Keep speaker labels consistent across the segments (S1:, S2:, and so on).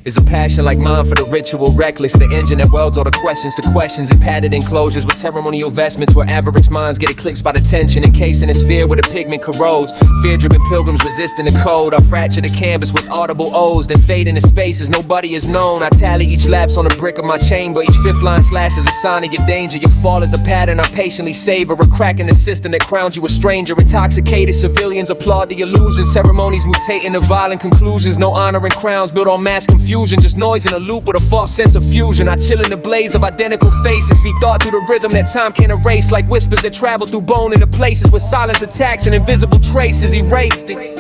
S1: Is a passion like mine for the ritual, reckless, the engine that welds all the questions to questions in padded enclosures with ceremonial vestments where average minds get eclipsed by the tension, encased in a sphere where the pigment corrodes. Fear-driven pilgrims resisting the code. I fracture the canvas with audible O's, then fade into spaces nobody is known. I tally each lapse on the brick of my chamber. Each fifth line slash is a sign of your danger. Your fall is a pattern I patiently savor. A crack in the system that crowns you a stranger. Intoxicated civilians applaud the illusion. Ceremonies mutate into violent conclusions. No honor and crowns built on mass confusion. Just noise in a loop with a false sense of fusion. I chill in the blaze of identical faces, feed thought through the rhythm that time can't erase. Like whispers that travel through bone into places where silence attacks and invisible traces erased it.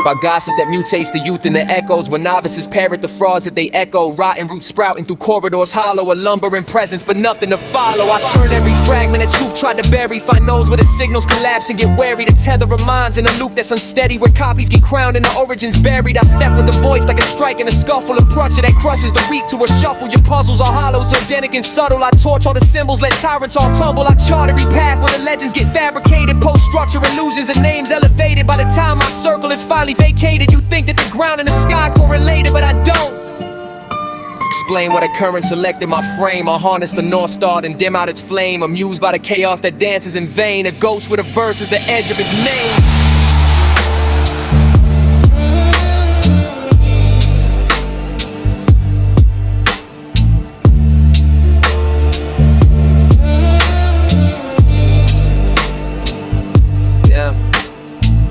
S1: By gossip that mutates the youth in the echoes, where novices parrot the frauds that they echo. Rotten roots sprouting through corridors hollow, a lumbering presence but nothing to follow. I turn every fragment that truth tried to bury, find those where the signals collapse and get wary. The tether of minds in a loop that's unsteady, where copies get crowned and the origins buried. I step with the voice like a strike in a scuffle, a crutcher that crushes the weak to a shuffle. Your puzzles are hollows, organic and subtle. I torch all the symbols, let tyrants all tumble. I chart every path where the legends get fabricated, post-structure illusions and names elevated. By the time my circle is finally vacated, you think that the ground and the sky correlated, but I don't. Explain what a current selected my frame. I harness the North Star and dim out its flame. Amused by the chaos that dances in vain. A ghost with a verse is the edge of his name.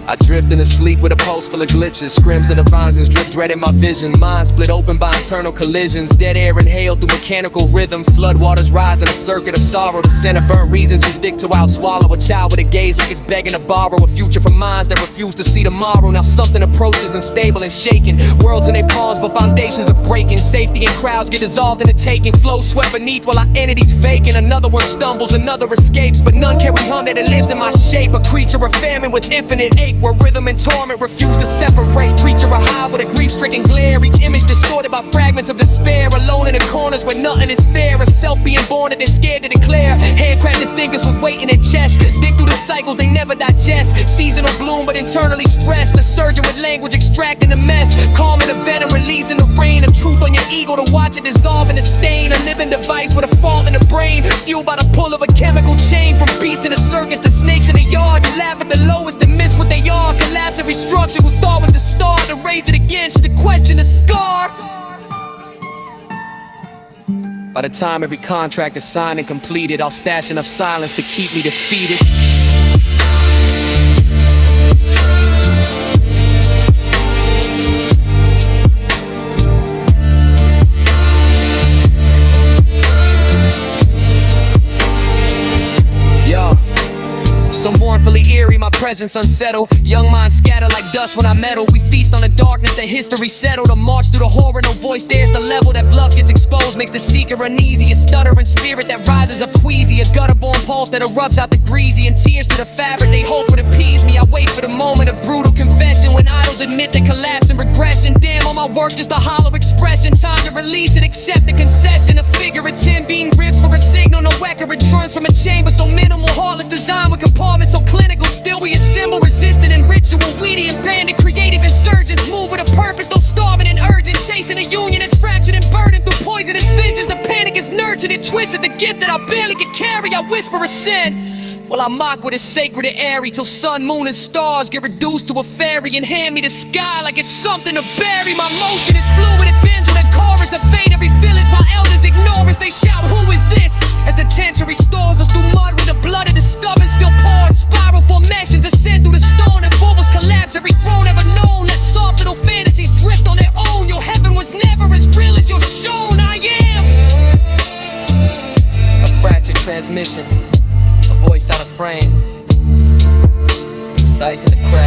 S1: I drift into sleep with a pulse full of glitches. Scrims and divines is drip dread in my vision. Mind split open by internal collisions. Dead air inhaled through mechanical rhythms. Floodwaters rise in a circuit of sorrow. The scent of burnt reason too thick to outswallow. A child with a gaze like it's begging to borrow a future from minds that refuse to see tomorrow. Now something approaches unstable and shaking. Worlds in their palms but foundations are breaking. Safety and crowds get dissolved in the taking. Flow swept beneath while our entity's vacant. Another one stumbles, another escapes, but none carry hum that it lives in my shape. A creature of famine with infinite ache, where rhythm and torment refuse to separate. Preacher a high with a grief-stricken glare. Each image distorted by fragments of despair. Alone in the corners where nothing is fair. A self being born that they're scared to declare. Handcrafted thinkers with weight in their chest. Dig through the cycles they never digest. Seasonal bloom but internally stressed. A surgeon with language extracting the mess. Calming the venom, releasing the rain of truth on your ego to watch it dissolve in a stain. A living device with a fault in the brain, fueled by the pull of a chemical chain. From beasts in a circus to snakes in the yard. You laugh at the lowest and miss what they are. Collapse every structure who thought was the start, to raise it again just to question the scar. By the time every contract is signed and completed, I'll stash enough silence to keep me defeated. So mournfully eerie, my presence unsettled. Young minds scatter like dust when I meddle. We feast on the darkness that history settled. A march through the horror, no voice dares the level. That bluff gets exposed, makes the seeker uneasy. A stuttering spirit that rises up queasy. A gutter-born pulse that erupts out the greasy. And tears through the fabric, they hope would appease me. I wait for the moment of brutal confession, when idols admit they collapse in regression. Damn, all my work just a hollow expression. Time to release and accept the concession. A figure of 10 being ribs for a signal. No echo returns from a chamber so minimal. Heartless design with compartments so clinical. Still we assemble, resistant and ritual. Weedy and banded, creative insurgents. Move with a purpose, though starving and urgent. Chasing a union that's fractured and burdened through poisonous visions. The panic is nurtured and twisted. The gift that I barely can carry, I whisper a sin. Well, I mock what is sacred and airy, till sun, moon, and stars get reduced to a fairy and hand me the sky like it's something to bury. My motion is fluid, it bends with a chorus. Evade every village while elders ignore us. They shout, who is this? As the tension restores us through mud with the blood of the stubborn still pours. Spiral formations ascend through the stone, and bubbles collapse every throne ever known. Let soft little fantasies drift on their own. Your heaven was never as real as you're shown. I am a fractured transmission, a voice out of frame, precise in the crack.